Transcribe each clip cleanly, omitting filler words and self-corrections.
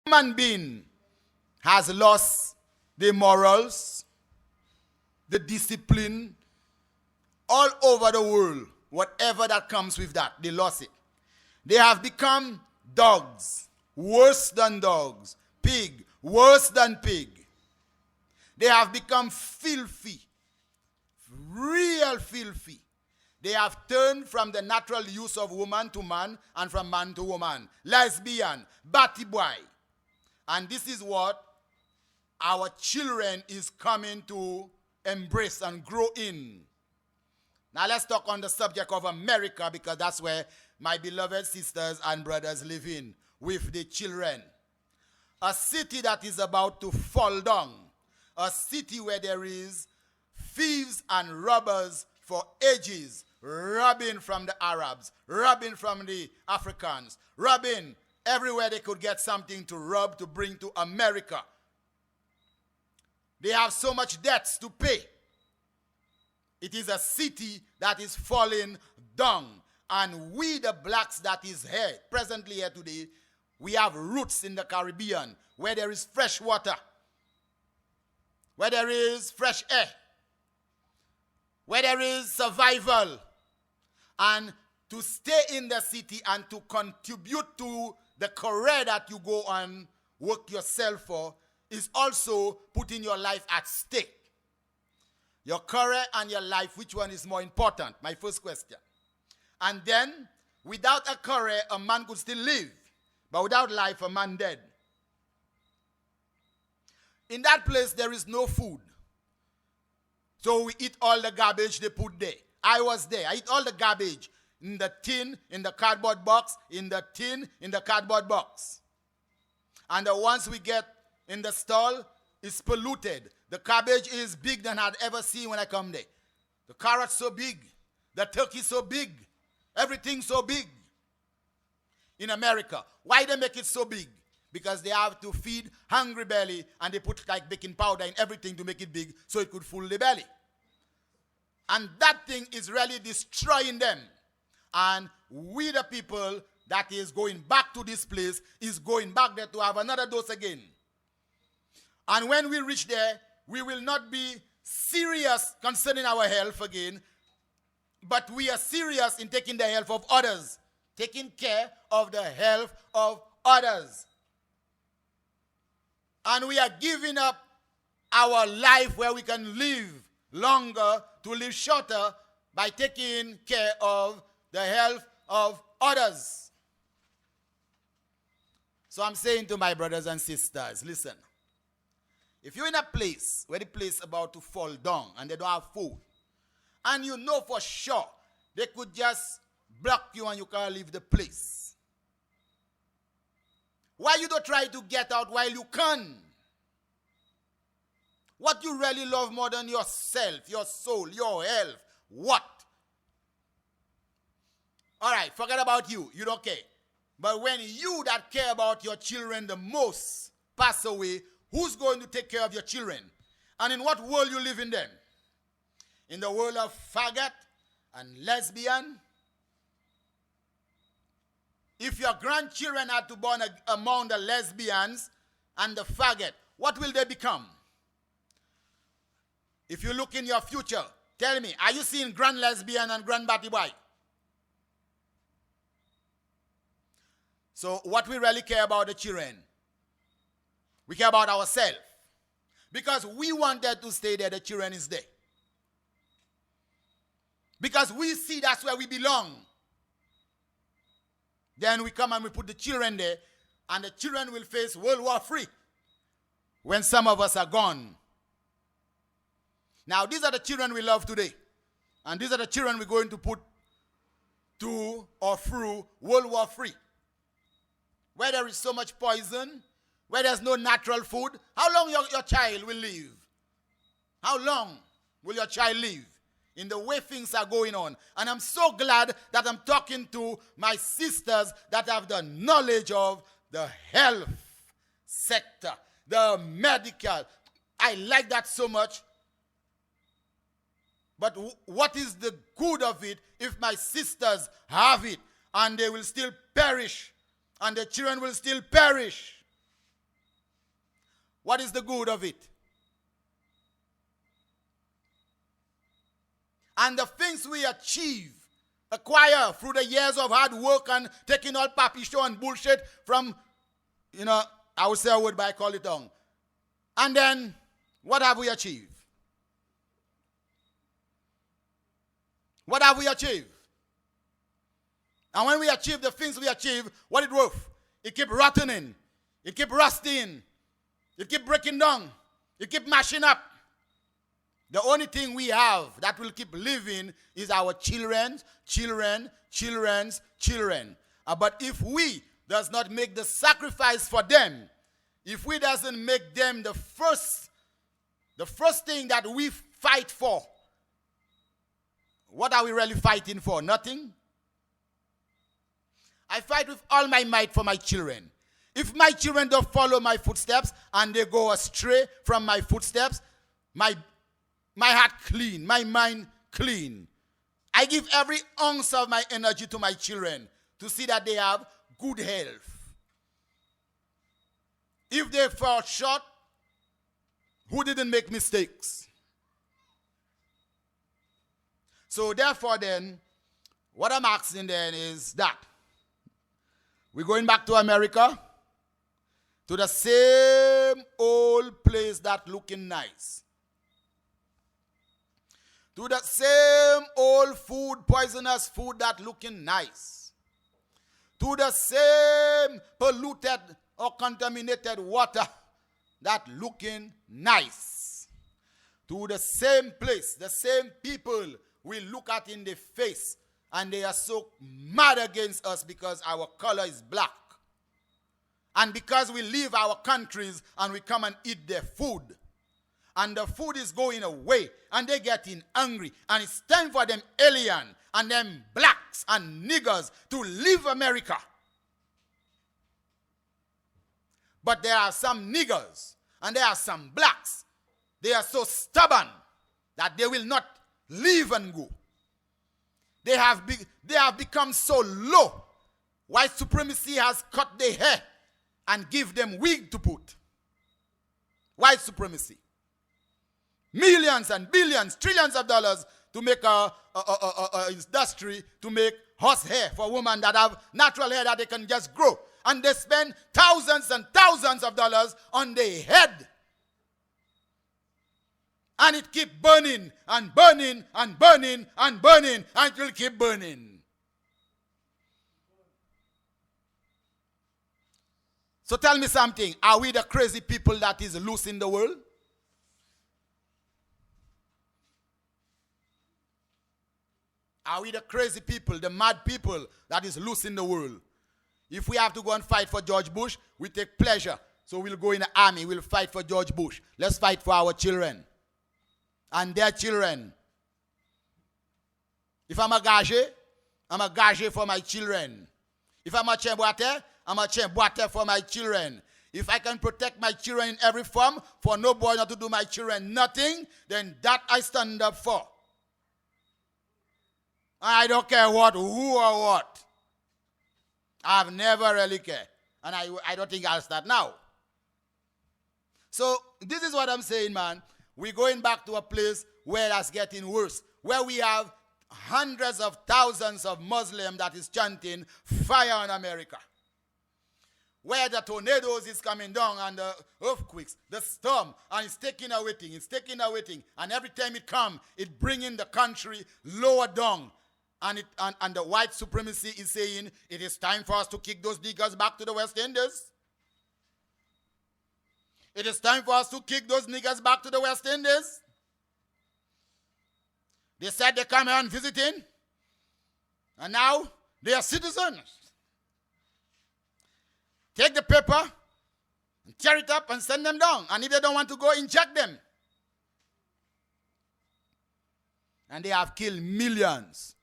human being has lost the morals, the discipline, all over the world, whatever that comes with that, they lost it. They have become dogs, worse than dogs, pig, worse than pig. They have become filthy, real filthy. They have turned from the natural use of woman to man and from man to woman. Lesbian, batty boy. And this is what our children is coming to embrace and grow in. Now let's talk on the subject of America, because that's where my beloved sisters and brothers live in with the children. A city that is about to fall down. A city where there is thieves and robbers for ages, robbing from the Arabs, robbing from the Africans, robbing everywhere they could get something to rob to bring to America. They have so much debts to pay. It is a city that is falling down. And we, the blacks that is here, presently here today, we have roots in the Caribbean where there is fresh water, where there is fresh air, where there is survival. And to stay in the city and to contribute to the career that you go and work yourself for is also putting your life at stake. Your career and your life, which one is more important? My first question. And then, without a career, a man could still live. But without life, a man dead. In that place, there is no food. So we eat all the garbage they put there. I was there. I eat all the garbage in the tin, in the cardboard box, in the tin, in the cardboard box. And the ones we get in the stall is polluted. The cabbage is big than I'd ever seen when I come there. The carrot's so big. The turkey so big. Everything so big. In America. Why they make it so big? Because they have to feed hungry belly and they put like baking powder in everything to make it big so it could fool the belly. And that thing is really destroying them. And we the people that is going back to this place is going back there to have another dose again. And when we reach there, we will not be serious concerning our health again, but we are serious in taking the health of others, taking care of the health of others. And we are giving up our life where we can live longer to live shorter by taking care of the health of others. So I'm saying to my brothers and sisters, listen. If you're in a place where the place is about to fall down and they don't have food, and you know for sure they could just block you and you can't leave the place, why you don't try to get out while you can? What you really love more than yourself, your soul, your health, what? All right, forget about you. You don't care. But when you that care about your children the most pass away, who's going to take care of your children? And in what world you live in then? In the world of faggot and lesbian? If your grandchildren are to born among the lesbians and the faggot, what will they become? If you look in your future, tell me, are you seeing grand lesbian and grand batty boy? So what we really care about the children? We care about ourselves. Because we want them to stay there, the children is there. Because we see that's where we belong. Then we come and we put the children there, and the children will face World War III when some of us are gone. Now, these are the children we love today. And these are the children we're going to put to or through World War III. Where there is so much poison, where there's no natural food. How long your child will live? How long will your child live? In the way things are going on. And I'm so glad that I'm talking to my sisters that have the knowledge of the health sector, the medical. I like that so much. But what is the good of it if my sisters have it and they will still perish and the children will still perish? What is the good of it? And the things we acquire through the years of hard work and taking all papi show and bullshit from, I would say a word, but I call it tongue. And then, what have we achieved? What have we achieved? And when we achieve the things we achieve, what it worth? It keep rotting. It keep rusting. It keep breaking down. It keep mashing up. The only thing we have that will keep living is our children's. But if we does not make the sacrifice for them, if we doesn't make them the first thing that we fight for, what are we really fighting for? Nothing. I fight with all my might for my children. If my children don't follow my footsteps and they go astray from my footsteps, my heart clean, my mind clean. I give every ounce of my energy to my children to see that they have good health. If they fall short, who didn't make mistakes? So therefore then, what I'm asking then is that we're going back to America, to the same old place that looking nice. To the same old food, poisonous food that looking nice. To the same polluted or contaminated water that looking nice. To the same place, the same people we look at in the face and they are so mad against us because our color is black. And because we leave our countries and we come and eat their food. And the food is going away. And they're getting angry. And it's time for them alien and them blacks and niggers to leave America. But there are some niggers and there are some blacks. They are so stubborn that they will not leave and go. They have become so low. White supremacy has cut their hair and give them wig to put. White supremacy. Millions and billions, trillions of dollars to make a industry to make horse hair for women that have natural hair that they can just grow. And they spend thousands and thousands of dollars on their head. And it keep burning and burning and burning and burning and it will keep burning. So tell me something. Are we the crazy people that is loose in the world? Are we the crazy people, the mad people that is loose in the world? If we have to go and fight for George Bush, we take pleasure. So we'll go in the army, we'll fight for George Bush. Let's fight for our children and their children. If I'm a gage for my children. If I'm a chemboate, I'm a chemboate for my children. If I can protect my children in every form, for no boy not to do my children nothing, then that I stand up for. I don't care what, who or what. I've never really cared. And I don't think I'll start now. So this is what I'm saying, man. We're going back to a place where that's getting worse. Where we have hundreds of thousands of Muslims that is chanting fire on America. Where the tornadoes is coming down and the earthquakes, the storm, and it's taking away things, and every time it comes, it bringing the country lower down. And the white supremacy is saying it is time for us to kick those niggers back to the West Indies. It is time for us to kick those niggers back to the West Indies. They said they come here and visiting. And now they are citizens. Take the paper and tear it up and send them down. And if they don't want to go, inject them. And they have killed millions.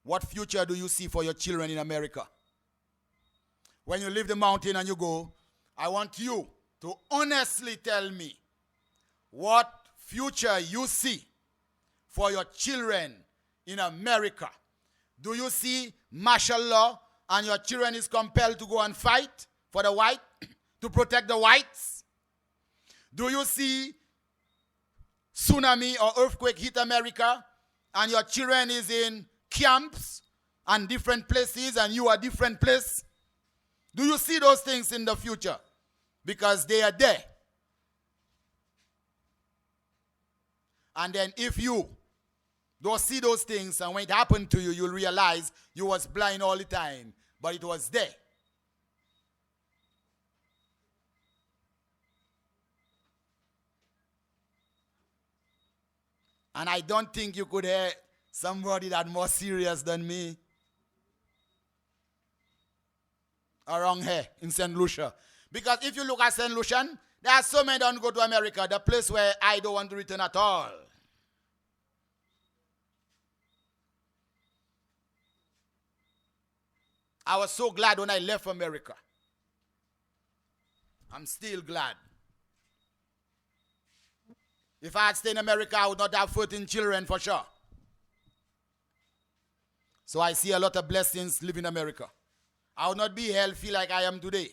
What future do you see for your children in America? When you leave the mountain and you go, I want you to honestly tell me what future you see for your children in America. Do you see martial law and your children is compelled to go and fight for the white, to protect the whites? Do you see tsunami or earthquake hit America and your children is in camps and different places and you are different place? Do you see those things in the future? Because they are there. And then if you don't see those things and when it happened to you, you'll realize you was blind all the time, but it was there. And I don't think you could hear somebody that more serious than me around here in St. Lucia. Because if you look at St. Lucian, there are so many that don't go to America, the place where I don't want to return at all. I was so glad when I left America. I'm still glad. If I had stayed in America, I would not have 14 children for sure. So I see a lot of blessings living in America. I would not be healthy like I am today.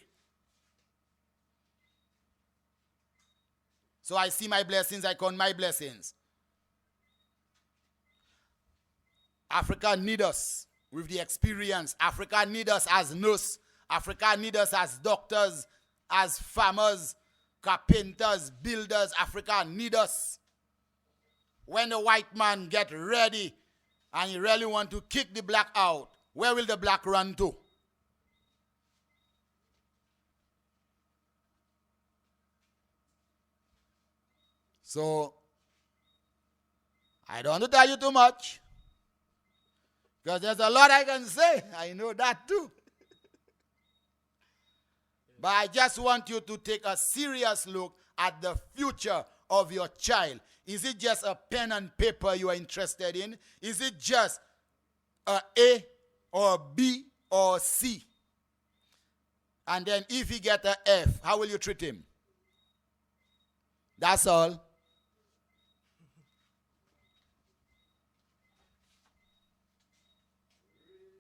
So I see my blessings, I count my blessings. Africa needs us with the experience. Africa needs us as nurses. Africa needs us as doctors, as farmers, carpenters, builders. Africa needs us. When the white man get ready and he really want to kick the black out, where will the black run to? So, I don't want to tell you too much. Because there's a lot I can say. I know that too. But I just want you to take a serious look at the future of your child. Is it just a pen and paper you are interested in? Is it just a A or a B or a C? And then if he gets an F, how will you treat him? That's all.